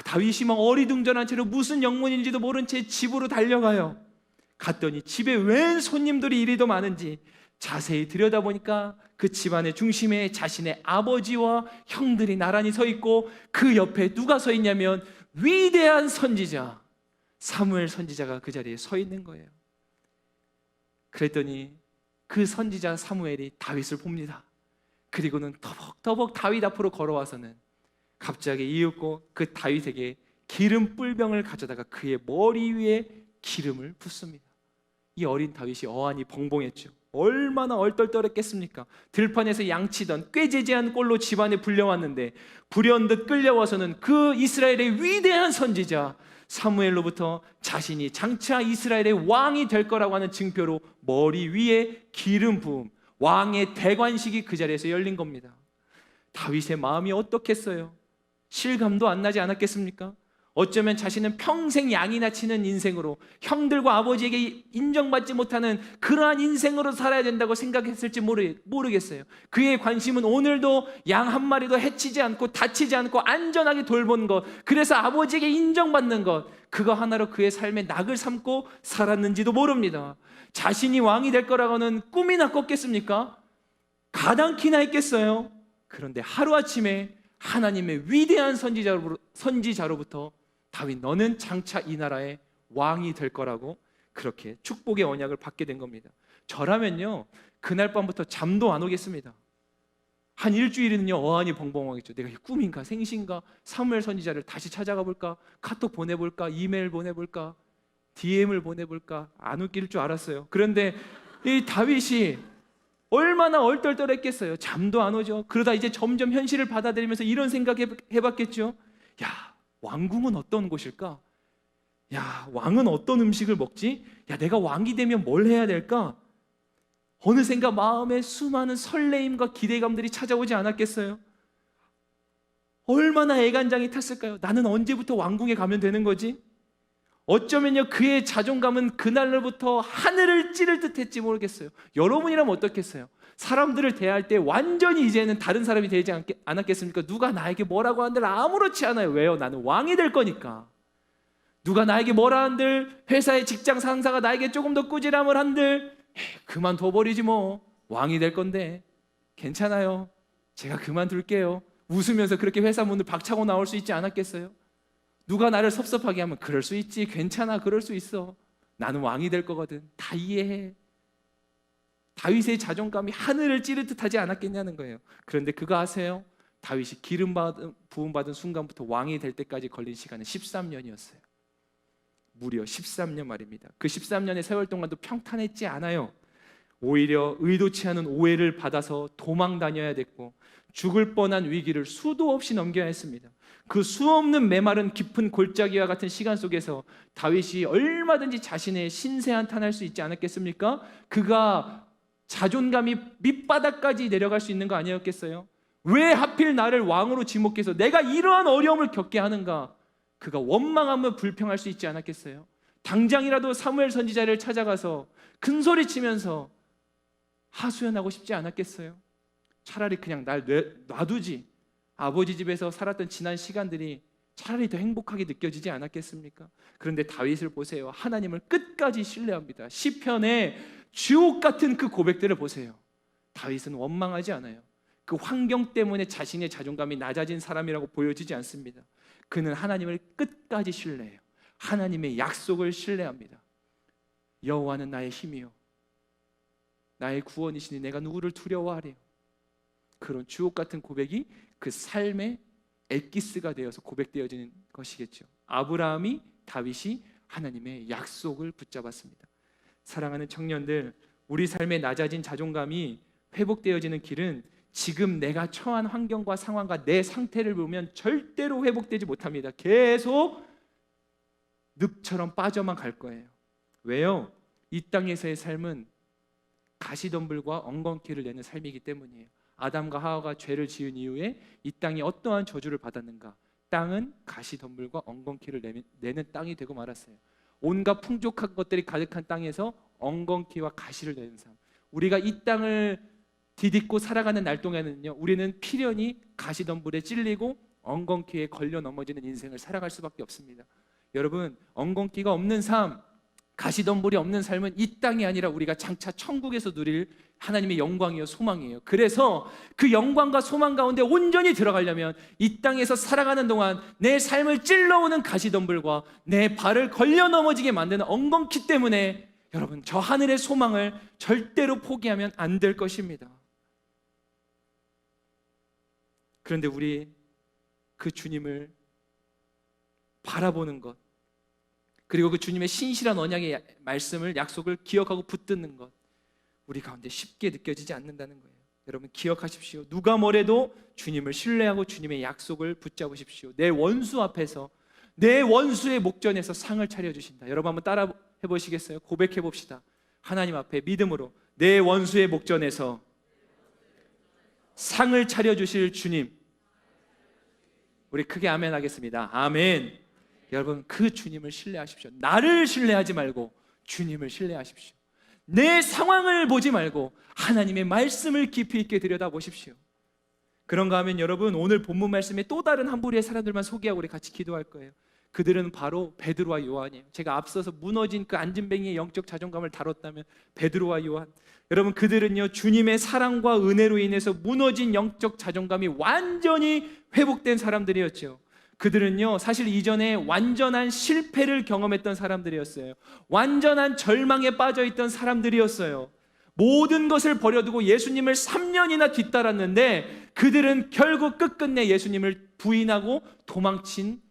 다윗이 막 어리둥절한 채로 무슨 영문인지도 모른 채 집으로 달려가요. 갔더니 집에 웬 손님들이 이리도 많은지 자세히 들여다보니까 그 집안의 중심에 자신의 아버지와 형들이 나란히 서 있고 그 옆에 누가 서 있냐면 위대한 선지자 사무엘 선지자가 그 자리에 서 있는 거예요. 그랬더니 그 선지자 사무엘이 다윗을 봅니다. 그리고는 터벅터벅 다윗 앞으로 걸어와서는 갑자기 이윽고 그 다윗에게 기름 뿔병을 가져다가 그의 머리 위에 기름을 붓습니다. 이 어린 다윗이 어안이 벙벙했죠. 얼마나 얼떨떨했겠습니까? 들판에서 양치던 꾀지지한 꼴로 집안에 불려왔는데 불현듯 끌려와서는 그 이스라엘의 위대한 선지자 사무엘로부터 자신이 장차 이스라엘의 왕이 될 거라고 하는 증표로 머리 위에 기름 부음, 왕의 대관식이 그 자리에서 열린 겁니다. 다윗의 마음이 어떻겠어요? 실감도 안 나지 않았겠습니까? 어쩌면 자신은 평생 양이나 치는 인생으로 형들과 아버지에게 인정받지 못하는 그러한 인생으로 살아야 된다고 생각했을지 모르겠어요. 그의 관심은 오늘도 양 한 마리도 해치지 않고 다치지 않고 안전하게 돌본 것, 그래서 아버지에게 인정받는 것, 그거 하나로 그의 삶에 낙을 삼고 살았는지도 모릅니다. 자신이 왕이 될 거라고는 꿈이나 꿨겠습니까? 가당키나 했겠어요? 그런데 하루아침에 하나님의 위대한 선지자로부터 다윗, 너는 장차 이 나라의 왕이 될 거라고 그렇게 축복의 언약을 받게 된 겁니다. 저라면요 그날 밤부터 잠도 안 오겠습니다. 한 일주일은요 어안이 벙벙하겠죠. 내가 꿈인가 생신가, 사무엘 선지자를 다시 찾아가 볼까, 카톡 보내볼까, 이메일 보내볼까, DM을 보내볼까. 안 웃길 줄 알았어요. 그런데 이 다윗이 얼마나 얼떨떨했겠어요. 잠도 안 오죠. 그러다 이제 점점 현실을 받아들이면서 이런 생각 해봤겠죠. 야, 왕궁은 어떤 곳일까? 야, 왕은 어떤 음식을 먹지? 야, 내가 왕이 되면 뭘 해야 될까? 어느샌가 마음에 수많은 설레임과 기대감들이 찾아오지 않았겠어요? 얼마나 애간장이 탔을까요? 나는 언제부터 왕궁에 가면 되는 거지? 어쩌면요 그의 자존감은 그날로부터 하늘을 찌를 듯 했지 모르겠어요. 여러분이라면 어떻겠어요? 사람들을 대할 때 완전히 이제는 다른 사람이 되지 않았겠습니까? 누가 나에게 뭐라고 한들 아무렇지 않아요. 왜요? 나는 왕이 될 거니까. 누가 나에게 뭐라 한들, 회사의 직장 상사가 나에게 조금 더 꾸지람을 한들 그만둬버리지 뭐. 왕이 될 건데 괜찮아요. 제가 그만둘게요. 웃으면서 그렇게 회사 문을 박차고 나올 수 있지 않았겠어요? 누가 나를 섭섭하게 하면 그럴 수 있지, 괜찮아, 그럴 수 있어. 나는 왕이 될 거거든. 다 이해해. 다윗의 자존감이 하늘을 찌를 듯하지 않았겠냐는 거예요. 그런데 그거 아세요? 다윗이 부음받은 순간부터 왕이 될 때까지 걸린 시간은 13년이었어요. 무려 13년 말입니다. 그 13년의 세월 동안도 평탄했지 않아요. 오히려 의도치 않은 오해를 받아서 도망 다녀야 됐고 죽을 뻔한 위기를 수도 없이 넘겨야 했습니다. 그 수없는 메마른 깊은 골짜기와 같은 시간 속에서 다윗이 얼마든지 자신의 신세 한탄할 수 있지 않았겠습니까? 그가 자존감이 밑바닥까지 내려갈 수 있는 거 아니었겠어요? 왜 하필 나를 왕으로 지목해서 내가 이러한 어려움을 겪게 하는가? 그가 원망하며 불평할 수 있지 않았겠어요? 당장이라도 사무엘 선지자를 찾아가서 큰 소리 치면서 하소연하고 싶지 않았겠어요? 차라리 그냥 날 놔두지. 아버지 집에서 살았던 지난 시간들이 차라리 더 행복하게 느껴지지 않았겠습니까? 그런데 다윗을 보세요. 하나님을 끝까지 신뢰합니다. 시편의 주옥 같은 그 고백들을 보세요. 다윗은 원망하지 않아요. 그 환경 때문에 자신의 자존감이 낮아진 사람이라고 보여지지 않습니다. 그는 하나님을 끝까지 신뢰해요. 하나님의 약속을 신뢰합니다. 여호와는 나의 힘이요 나의 구원이시니 내가 누구를 두려워하래요. 그런 주옥 같은 고백이 그 삶의 엑기스가 되어서 고백되어지는 것이겠죠. 아브라함이, 다윗이 하나님의 약속을 붙잡았습니다. 사랑하는 청년들, 우리 삶의 낮아진 자존감이 회복되어지는 길은 지금 내가 처한 환경과 상황과 내 상태를 보면 절대로 회복되지 못합니다. 계속 늪처럼 빠져만 갈 거예요. 왜요? 이 땅에서의 삶은 가시덤불과 엉겅퀴를 내는 삶이기 때문이에요. 아담과 하와가 죄를 지은 이후에 이 땅이 어떠한 저주를 받았는가? 땅은 가시덤불과 엉겅퀴를 내는 땅이 되고 말았어요. 온갖 풍족한 것들이 가득한 땅에서 엉겅퀴와 가시를 내는 삶. 우리가 이 땅을 디딛고 살아가는 날 동안은요, 우리는 필연히 가시덤불에 찔리고 엉겅퀴에 걸려 넘어지는 인생을 살아갈 수밖에 없습니다. 여러분, 엉겅퀴가 없는 삶, 가시덤불이 없는 삶은 이 땅이 아니라 우리가 장차 천국에서 누릴 하나님의 영광이요 소망이에요. 그래서 그 영광과 소망 가운데 온전히 들어가려면 이 땅에서 살아가는 동안 내 삶을 찔러오는 가시덤불과 내 발을 걸려 넘어지게 만드는 엉겅퀴 때문에 여러분, 저 하늘의 소망을 절대로 포기하면 안 될 것입니다. 그런데 우리 그 주님을 바라보는 것, 그리고 그 주님의 신실한 언약의 말씀을, 약속을 기억하고 붙드는 것, 우리 가운데 쉽게 느껴지지 않는다는 거예요. 여러분 기억하십시오. 누가 뭐래도 주님을 신뢰하고 주님의 약속을 붙잡으십시오. 내 원수 앞에서, 내 원수의 목전에서 상을 차려주신다. 여러분 한번 따라 해보시겠어요? 고백해 봅시다. 하나님 앞에 믿음으로 내 원수의 목전에서 상을 차려주실 주님, 우리 크게 아멘 하겠습니다. 아멘. 여러분 그 주님을 신뢰하십시오. 나를 신뢰하지 말고 주님을 신뢰하십시오. 내 상황을 보지 말고 하나님의 말씀을 깊이 있게 들여다보십시오. 그런가 하면 여러분, 오늘 본문 말씀에 또 다른 한 부류의 사람들만 소개하고 우리 같이 기도할 거예요. 그들은 바로 베드로와 요한이에요. 제가 앞서서 무너진 그 안진뱅이의 영적 자존감을 다뤘다면 베드로와 요한, 여러분 그들은요 주님의 사랑과 은혜로 인해서 무너진 영적 자존감이 완전히 회복된 사람들이었죠. 그들은요 사실 이전에 완전한 실패를 경험했던 사람들이었어요. 완전한 절망에 빠져있던 사람들이었어요. 모든 것을 버려두고 예수님을 3년이나 뒤따랐는데 그들은 결국 끝끝내 예수님을 부인하고 도망친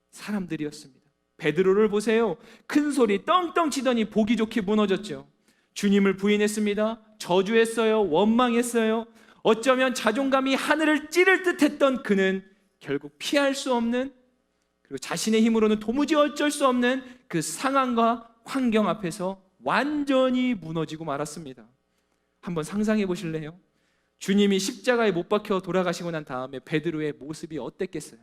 사람들이었습니다. 베드로를 보세요. 큰 소리 떵떵 치더니 보기 좋게 무너졌죠. 주님을 부인했습니다. 저주했어요. 원망했어요. 어쩌면 자존감이 하늘을 찌를 듯했던 그는 결국 피할 수 없는, 그리고 자신의 힘으로는 도무지 어쩔 수 없는 그 상황과 환경 앞에서 완전히 무너지고 말았습니다. 한번 상상해 보실래요? 주님이 십자가에 못 박혀 돌아가시고 난 다음에 베드로의 모습이 어땠겠어요?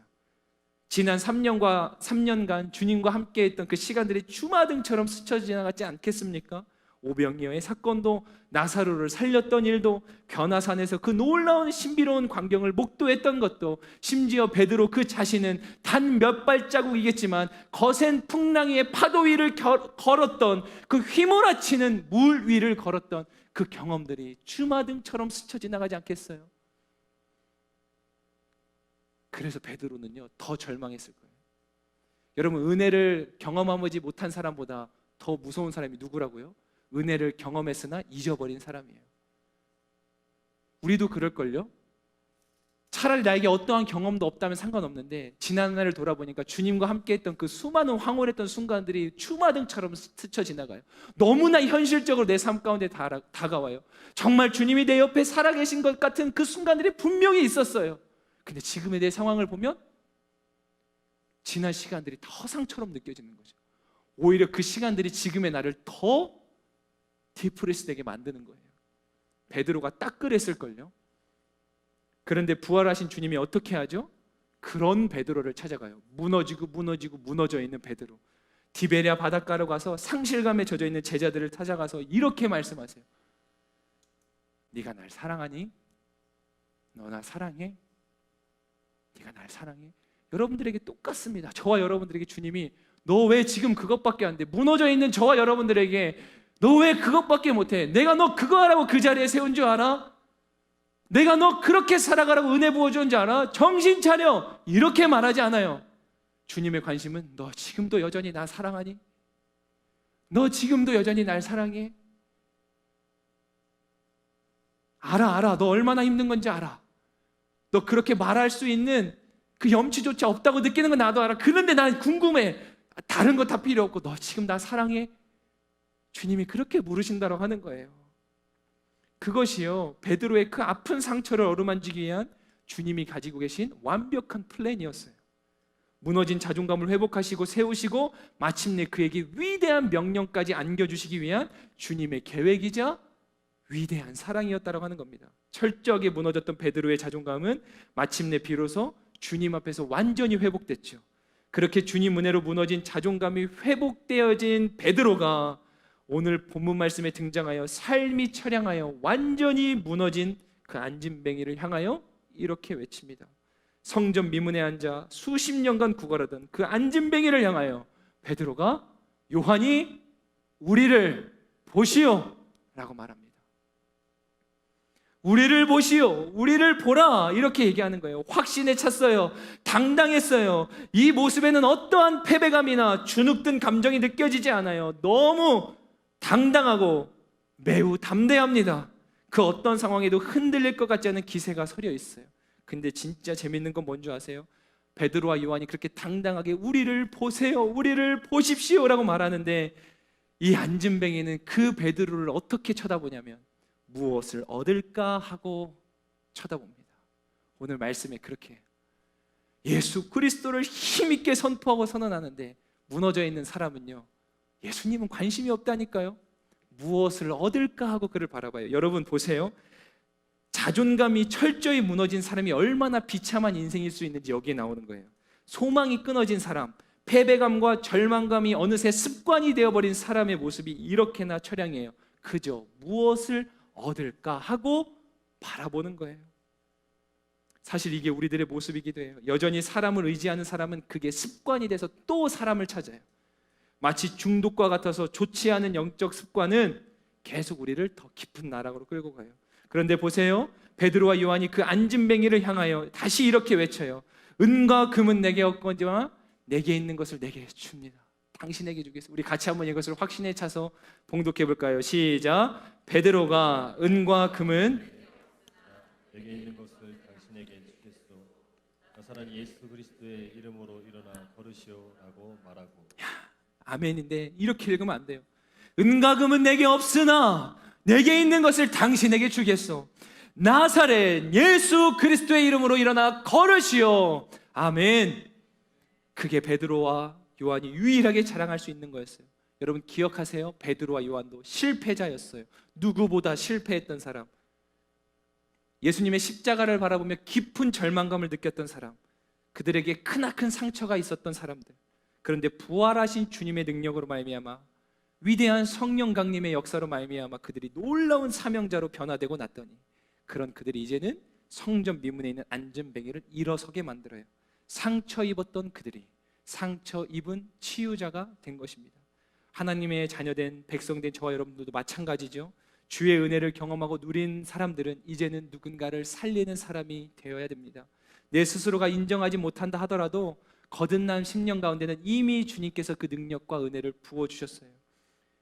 지난 3년간 주님과 함께 했던 그 시간들이 주마등처럼 스쳐 지나갔지 않겠습니까? 오병이어의 사건도, 나사로를 살렸던 일도, 변화산에서 그 놀라운 신비로운 광경을 목도했던 것도, 심지어 베드로 그 자신은 단 몇 발자국이겠지만 거센 풍랑 위의 파도 위를 걸었던, 그 휘몰아치는 물 위를 걸었던 그 경험들이 주마등처럼 스쳐 지나가지 않겠어요? 그래서 베드로는요 더 절망했을 거예요. 여러분, 은혜를 경험하지 못한 사람보다 더 무서운 사람이 누구라고요? 은혜를 경험했으나 잊어버린 사람이에요. 우리도 그럴걸요? 차라리 나에게 어떠한 경험도 없다면 상관없는데 지난 날을 돌아보니까 주님과 함께 했던 그 수많은 황홀했던 순간들이 추마등처럼 스쳐 지나가요. 너무나 현실적으로 내 삶 가운데 다가와요. 정말 주님이 내 옆에 살아계신 것 같은 그 순간들이 분명히 있었어요. 근데 지금의 내 상황을 보면 지난 시간들이 더 상처럼 느껴지는 거죠. 오히려 그 시간들이 지금의 나를 더 디프레스 되게 만드는 거예요. 베드로가 딱 그랬을걸요. 그런데 부활하신 주님이 어떻게 하죠? 그런 베드로를 찾아가요. 무너져 있는 베드로. 디베랴 바닷가로 가서 상실감에 젖어 있는 제자들을 찾아가서 이렇게 말씀하세요. 네가 날 사랑하니? 너 나 사랑해? 네가 날 사랑해? 여러분들에게 똑같습니다. 저와 여러분들에게 주님이 너 왜 지금 그것밖에 안 돼? 무너져 있는 저와 여러분들에게 너 왜 그것밖에 못해? 내가 너 그거 하라고 그 자리에 세운 줄 알아? 내가 너 그렇게 살아가라고 은혜 부어준 줄 알아? 정신 차려! 이렇게 말하지 않아요. 주님의 관심은 너 지금도 여전히 나 사랑하니? 너 지금도 여전히 날 사랑해? 알아. 너 얼마나 힘든 건지 알아. 너 그렇게 말할 수 있는 그 염치조차 없다고 느끼는 건 나도 알아. 그런데 난 궁금해. 다른 거 다 필요 없고 너 지금 나 사랑해? 주님이 그렇게 물으신다고 하는 거예요. 그것이요, 베드로의 그 아픈 상처를 어루만지기 위한 주님이 가지고 계신 완벽한 플랜이었어요. 무너진 자존감을 회복하시고 세우시고 마침내 그에게 위대한 명령까지 안겨주시기 위한 주님의 계획이자 위대한 사랑이었다고 하는 겁니다. 철저하게 무너졌던 베드로의 자존감은 마침내 비로소 주님 앞에서 완전히 회복됐죠. 그렇게 주님 은혜로 무너진 자존감이 회복되어진 베드로가 오늘 본문 말씀에 등장하여 삶이 처량하여 완전히 무너진 그 안진뱅이를 향하여 이렇게 외칩니다. 성전 미문에 앉아 수십 년간 구걸하던 그 안진뱅이를 향하여 베드로가 요한이 우리를 보시오 라고 말합니다. 우리를 보시오, 우리를 보라, 이렇게 얘기하는 거예요. 확신에 찼어요. 당당했어요. 이 모습에는 어떠한 패배감이나 주눅든 감정이 느껴지지 않아요. 너무 당당하고 매우 담대합니다. 그 어떤 상황에도 흔들릴 것 같지 않은 기세가 서려 있어요. 근데 진짜 재밌는 건 뭔지 아세요? 베드로와 요한이 그렇게 당당하게 우리를 보세요, 우리를 보십시오 라고 말하는데 이 안진뱅이는 그 베드로를 어떻게 쳐다보냐면 무엇을 얻을까 하고 쳐다봅니다. 오늘 말씀에 그렇게 해요. 예수 그리스도를 힘있게 선포하고 선언하는데 무너져 있는 사람은요, 예수님은 관심이 없다니까요. 무엇을 얻을까 하고 그를 바라봐요. 여러분 보세요. 자존감이 철저히 무너진 사람이 얼마나 비참한 인생일 수 있는지 여기에 나오는 거예요. 소망이 끊어진 사람, 패배감과 절망감이 어느새 습관이 되어버린 사람의 모습이 이렇게나 처량해요. 그저 무엇을 얻을까 하고 바라보는 거예요. 사실 이게 우리들의 모습이기도 해요. 여전히 사람을 의지하는 사람은 그게 습관이 돼서 또 사람을 찾아요. 마치 중독과 같아서 좋지 않은 영적 습관은 계속 우리를 더 깊은 나락으로 끌고 가요. 그런데 보세요, 베드로와 요한이 그 안진뱅이를 향하여 다시 이렇게 외쳐요. 은과 금은 내게 없거니와 내게 있는 것을 내게 줍니다. 당신에게 주겠습니다. 우리 같이 한번 이것을 확신에 차서 봉독해 볼까요? 시작. 베드로가 은과 금은 내게 있는 것을 당신에게 주겠소. 나사렛 예수 그리스도의 이름으로 일어나 걸으시오라고 말하고. 아멘인데 이렇게 읽으면 안 돼요. 은과 금은 내게 없으나 내게 있는 것을 당신에게 주겠소. 나사렛 예수 그리스도의 이름으로 일어나 걸으시오. 아멘. 그게 베드로와 요한이 유일하게 자랑할 수 있는 거였어요. 여러분 기억하세요? 베드로와 요한도 실패자였어요. 누구보다 실패했던 사람, 예수님의 십자가를 바라보며 깊은 절망감을 느꼈던 사람, 그들에게 크나큰 상처가 있었던 사람들. 그런데 부활하신 주님의 능력으로 말미암아, 위대한 성령 강림의 역사로 말미암아 그들이 놀라운 사명자로 변화되고 났더니 그런 그들이 이제는 성전 미문에 있는 안진뱅이를 일어서게 만들어요. 상처 입었던 그들이 상처 입은 치유자가 된 것입니다. 하나님의 자녀된 백성된 저와 여러분들도 마찬가지죠. 주의 은혜를 경험하고 누린 사람들은 이제는 누군가를 살리는 사람이 되어야 됩니다. 내 스스로가 인정하지 못한다 하더라도 거듭난 10년 가운데는 이미 주님께서 그 능력과 은혜를 부어주셨어요.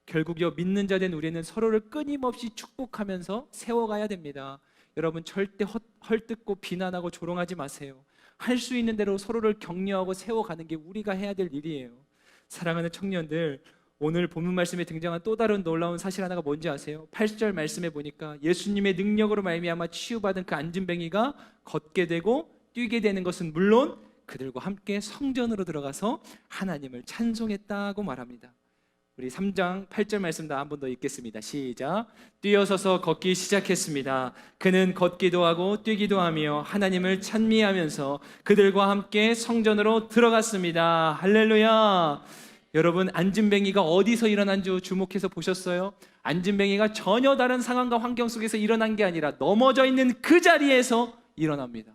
결국요, 믿는 자 된 우리는 서로를 끊임없이 축복하면서 세워가야 됩니다. 여러분 절대 헐뜯고 비난하고 조롱하지 마세요. 할 수 있는 대로 서로를 격려하고 세워가는 게 우리가 해야 될 일이에요. 사랑하는 청년들, 오늘 본문 말씀에 등장한 또 다른 놀라운 사실 하나가 뭔지 아세요? 8절 말씀에 보니까 예수님의 능력으로 말미암아 치유받은 그 안진뱅이가 걷게 되고 뛰게 되는 것은 물론 그들과 함께 성전으로 들어가서 하나님을 찬송했다고 말합니다. 우리 3장 8절 말씀 다 한 번 더 읽겠습니다. 시작. 뛰어서서 걷기 시작했습니다. 그는 걷기도 하고 뛰기도 하며 하나님을 찬미하면서 그들과 함께 성전으로 들어갔습니다. 할렐루야. 여러분, 안진뱅이가 어디서 일어난 줄 주목해서 보셨어요? 안진뱅이가 전혀 다른 상황과 환경 속에서 일어난 게 아니라 넘어져 있는 그 자리에서 일어납니다.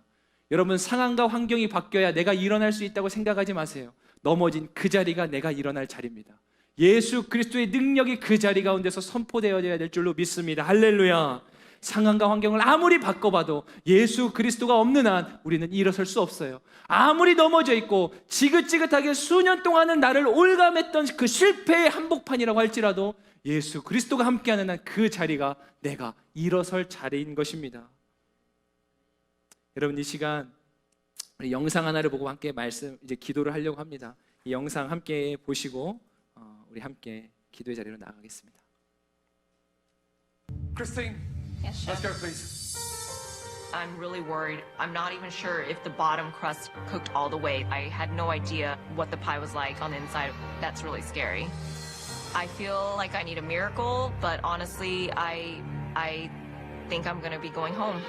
여러분, 상황과 환경이 바뀌어야 내가 일어날 수 있다고 생각하지 마세요. 넘어진 그 자리가 내가 일어날 자리입니다. 예수 그리스도의 능력이 그 자리 가운데서 선포되어야 될 줄로 믿습니다. 할렐루야. 상황과 환경을 아무리 바꿔봐도 예수 그리스도가 없는 한 우리는 일어설 수 없어요. 아무리 넘어져 있고 지긋지긋하게 수년 동안은 나를 올감했던 그 실패의 한복판이라고 할지라도 예수 그리스도가 함께하는 한 그 자리가 내가 일어설 자리인 것입니다. 여러분, 이 시간 우리 영상 하나를 보고 함께 이제 기도를 하려고 합니다. 이 영상 함께 보시고 우리 함께 기도의 자리로 나아가겠습니다. Christine, Yes, let's chef. go, please. I'm really worried. I'm not even sure if the bottom crust cooked all the way. I had no idea what the pie was like on the inside. That's really scary. I feel like I need a miracle, but honestly, I think I'm gonna be going home.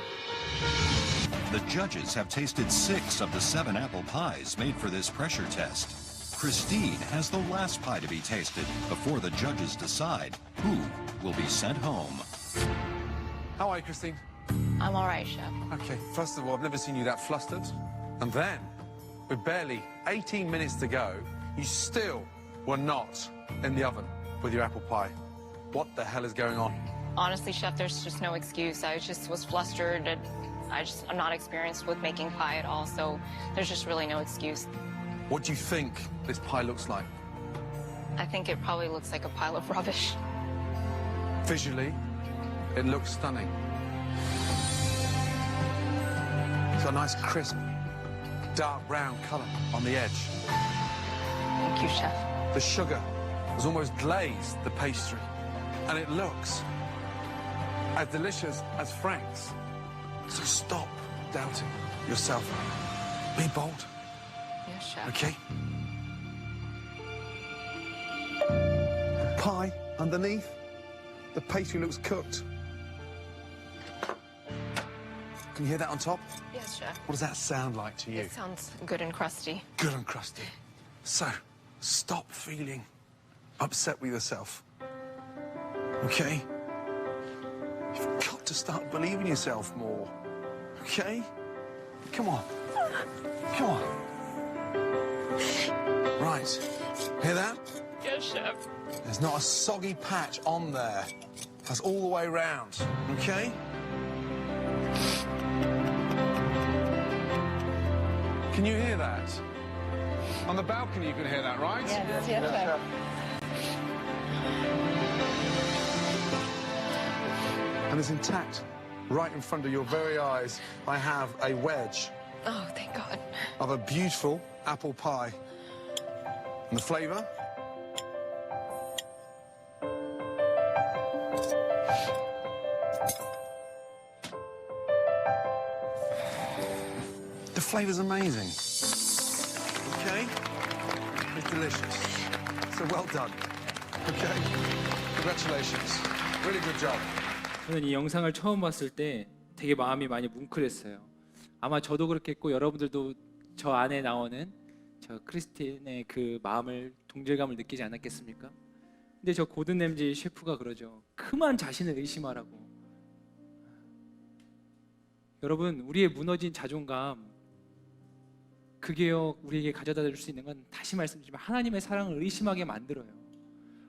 The judges have tasted 6 of the 7 apple pies made for this pressure test. Christine has the last pie to be tasted before the judges decide who will be sent home. How are you, Christine? I'm all right, chef. Okay, first of all, I've never seen you that flustered. And then, with barely 18 minutes to go, you still were not in the oven with your apple pie. What the hell is going on? Honestly, chef, there's just no excuse. I just was flustered and I'm not experienced with making pie at all, so there's just really no excuse. What do you think this pie looks like? I think it probably looks like a pile of rubbish. Visually, it looks stunning. It's got a nice crisp, dark brown colour on the edge. Thank you, chef. The sugar has almost glazed the pastry. And it looks as delicious as Frank's. So stop doubting yourself. Be bold, Yes, chef. okay? The pie underneath, the pastry looks cooked. Can you hear that on top? Yes, chef. What does that sound like to you? It sounds good and crusty. Good and crusty. So, stop feeling upset with yourself. Okay? You've got to start believing yourself more. Okay? Come on. Come on. Right. Hear that? Yes, chef. There's not a soggy patch on there. That's all the way round. Okay? Can you hear that? On the balcony you can hear that, right? Yes, chef. And it's intact. Right in front of your very eyes, I have a wedge Oh, thank God. of a beautiful apple pie. And the flavour? The flavour's amazing. Okay? It's delicious. So well done. Okay? Congratulations. Really good job. 저는 이 영상을 처음 봤을 때 되게 마음이 많이 뭉클했어요. 아마 저도 그렇겠고 여러분들도 저 안에 나오는 저 크리스틴의 그 마음을 동질감을 느끼지 않았겠습니까? 근데 저 고든 램지 셰프가 그러죠. 그만 자신을 의심하라고. 여러분, 우리의 무너진 자존감, 그게요 우리에게 가져다 줄 수 있는 건, 다시 말씀드리지만 하나님의 사랑을 의심하게 만들어요.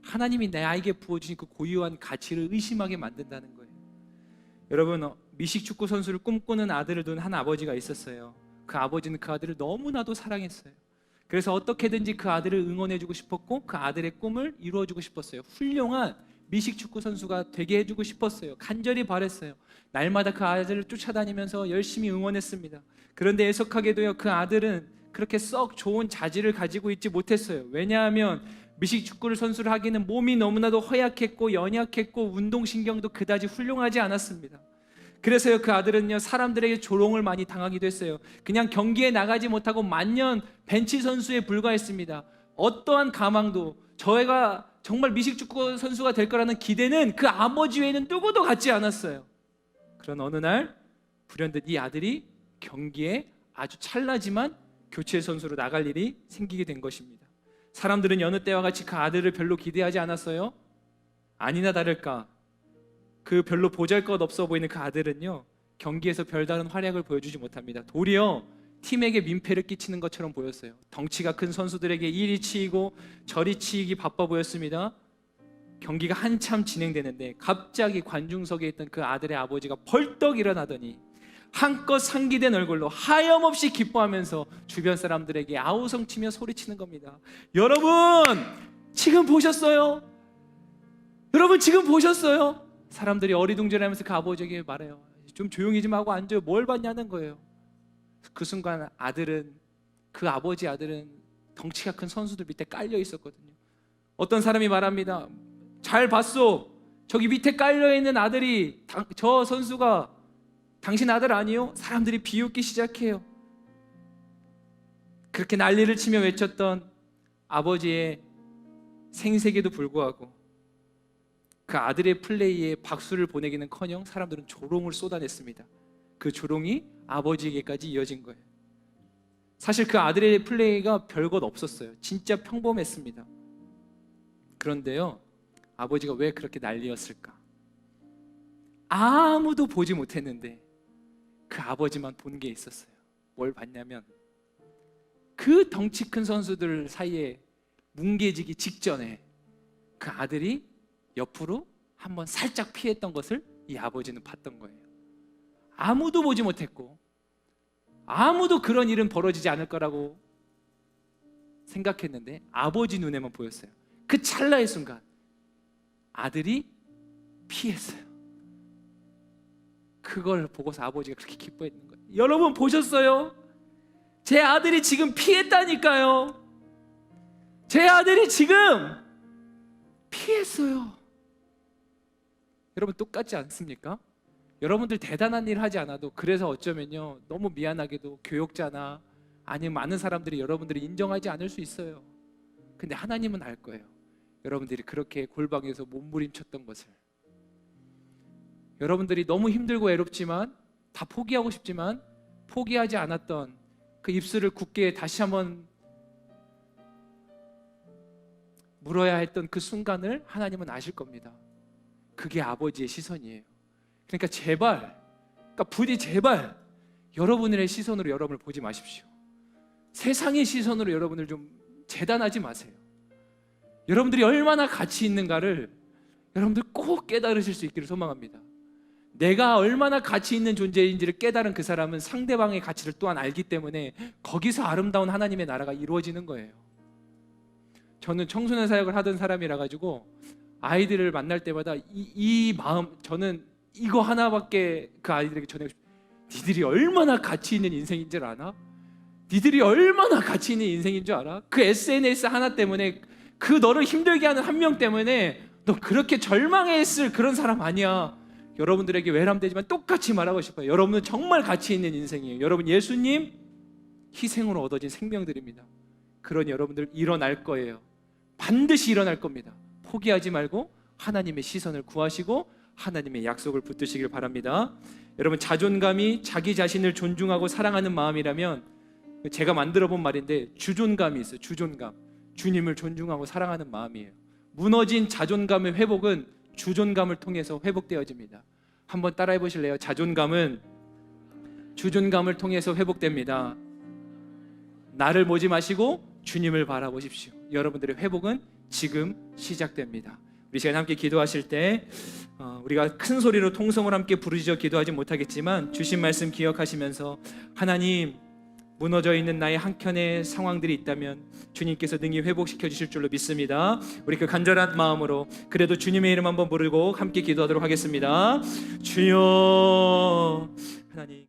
하나님이 나에게 부어주신 그 고유한 가치를 의심하게 만든다는 거예요. 여러분, 미식축구 선수를 꿈꾸는 아들을 둔 한 아버지가 있었어요. 그 아버지는 그 아들을 너무나도 사랑했어요. 그래서 어떻게든지 그 아들을 응원해주고 싶었고 그 아들의 꿈을 이루어주고 싶었어요. 훌륭한 미식축구 선수가 되게 해주고 싶었어요. 간절히 바랬어요. 날마다 그 아들을 쫓아다니면서 열심히 응원했습니다. 그런데 애석하게도요, 그 아들은 그렇게 썩 좋은 자질을 가지고 있지 못했어요. 왜냐하면 미식축구를 선수를 하기는 몸이 너무나도 허약했고 연약했고 운동신경도 그다지 훌륭하지 않았습니다. 그래서요, 그 아들은요 사람들에게 조롱을 많이 당하기도 했어요. 그냥 경기에 나가지 못하고 만년 벤치 선수에 불과했습니다. 어떠한 가망도 정말 미식축구 선수가 될 거라는 기대는 그 아버지 외에는 누구도 갖지 않았어요. 그런 어느 날 불현듯 이 아들이 경기에 아주 찰나지만 교체 선수로 나갈 일이 생기게 된 것입니다. 사람들은 여느 때와 같이 그 아들을 별로 기대하지 않았어요. 아니나 다를까 그 별로 보잘것없어 보이는 그 아들은요, 경기에서 별다른 활약을 보여주지 못합니다. 도리어 팀에게 민폐를 끼치는 것처럼 보였어요. 덩치가 큰 선수들에게 이리 치이고 저리 치이기 바빠 보였습니다. 경기가 한참 진행되는데 갑자기 관중석에 있던 그 아들의 아버지가 벌떡 일어나더니 한껏 상기된 얼굴로 하염없이 기뻐하면서 주변 사람들에게 아우성치며 소리치는 겁니다. 여러분 지금 보셨어요? 여러분 지금 보셨어요? 사람들이 어리둥절하면서 그 아버지에게 말해요. 좀 조용히 좀 하고 앉아요. 뭘 봤냐는 거예요. 그 순간 그 아버지 아들은 덩치가 큰 선수들 밑에 깔려 있었거든요. 어떤 사람이 말합니다. 잘 봤소. 저기 밑에 깔려 있는 아들이 저 선수가 당신 아들 아니요? 사람들이 비웃기 시작해요. 그렇게 난리를 치며 외쳤던 아버지의 생색에도 불구하고 그 아들의 플레이에 박수를 보내기는커녕 사람들은 조롱을 쏟아냈습니다. 그 조롱이 아버지에게까지 이어진 거예요. 사실 그 아들의 플레이가 별것 없었어요. 진짜 평범했습니다. 그런데요, 아버지가 왜 그렇게 난리였을까? 아무도 보지 못했는데 그 아버지만 본 게 있었어요. 뭘 봤냐면 그 덩치 큰 선수들 사이에 뭉개지기 직전에 그 아들이 옆으로 한번 살짝 피했던 것을 이 아버지는 봤던 거예요. 아무도 보지 못했고 아무도 그런 일은 벌어지지 않을 거라고 생각했는데 아버지 눈에만 보였어요. 그 찰나의 순간 아들이 피했어요. 그걸 보고서 아버지가 그렇게 기뻐했는 거예요. 여러분 보셨어요? 제 아들이 지금 피했다니까요. 제 아들이 지금 피했어요. 여러분 똑같지 않습니까? 여러분들 대단한 일 하지 않아도 그래서 어쩌면요 너무 미안하게도 교역자나 아니면 많은 사람들이 여러분들이 인정하지 않을 수 있어요. 근데 하나님은 알 거예요. 여러분들이 그렇게 골방에서 몸부림쳤던 것을, 여러분들이 너무 힘들고 외롭지만 다 포기하고 싶지만 포기하지 않았던 그 입술을 굳게 다시 한번 물어야 했던 그 순간을 하나님은 아실 겁니다. 그게 아버지의 시선이에요. 그러니까 제발, 부디 제발 여러분의 시선으로 여러분을 보지 마십시오. 세상의 시선으로 여러분을 좀 재단하지 마세요. 여러분들이 얼마나 가치 있는가를 여러분들 꼭 깨달으실 수 있기를 소망합니다. 내가 얼마나 가치 있는 존재인지를 깨달은 그 사람은 상대방의 가치를 또한 알기 때문에 거기서 아름다운 하나님의 나라가 이루어지는 거예요. 저는 청소년 사역을 하던 사람이라 가지고 아이들을 만날 때마다 이 마음, 저는 이거 하나밖에 그 아이들에게 전하고 싶어요. 니들이 얼마나 가치 있는 인생인 줄 아나? 니들이 얼마나 가치 있는 인생인 줄 알아? 그 SNS 하나 때문에, 그 너를 힘들게 하는 한 명 때문에 너 그렇게 절망했을 그런 사람 아니야. 여러분들에게 외람되지만 똑같이 말하고 싶어요. 여러분은 정말 가치 있는 인생이에요. 여러분 예수님 희생으로 얻어진 생명들입니다. 그런 여러분들 일어날 거예요. 반드시 일어날 겁니다. 포기하지 말고 하나님의 시선을 구하시고 하나님의 약속을 붙드시길 바랍니다. 여러분 자존감이 자기 자신을 존중하고 사랑하는 마음이라면, 제가 만들어 본 말인데 주존감이 있어요. 주존감, 주님을 존중하고 사랑하는 마음이에요. 무너진 자존감의 회복은 주존감을 통해서 회복되어집니다. 한번 따라해 보실래요? 자존감은 주존감을 통해서 회복됩니다. 나를 보지 마시고 주님을 바라보십시오. 여러분들의 회복은 지금 시작됩니다. 우리 시간 함께 기도하실 때 우리가 큰 소리로 통성을 함께 부르짖어 기도하지 못하겠지만 주신 말씀 기억하시면서, 하나님, 무너져 있는 나의 한켠의 상황들이 있다면 주님께서 능히 회복시켜 주실 줄로 믿습니다. 우리 그 간절한 마음으로 그래도 주님의 이름 한번 부르고 함께 기도하도록 하겠습니다. 주여, 하나님.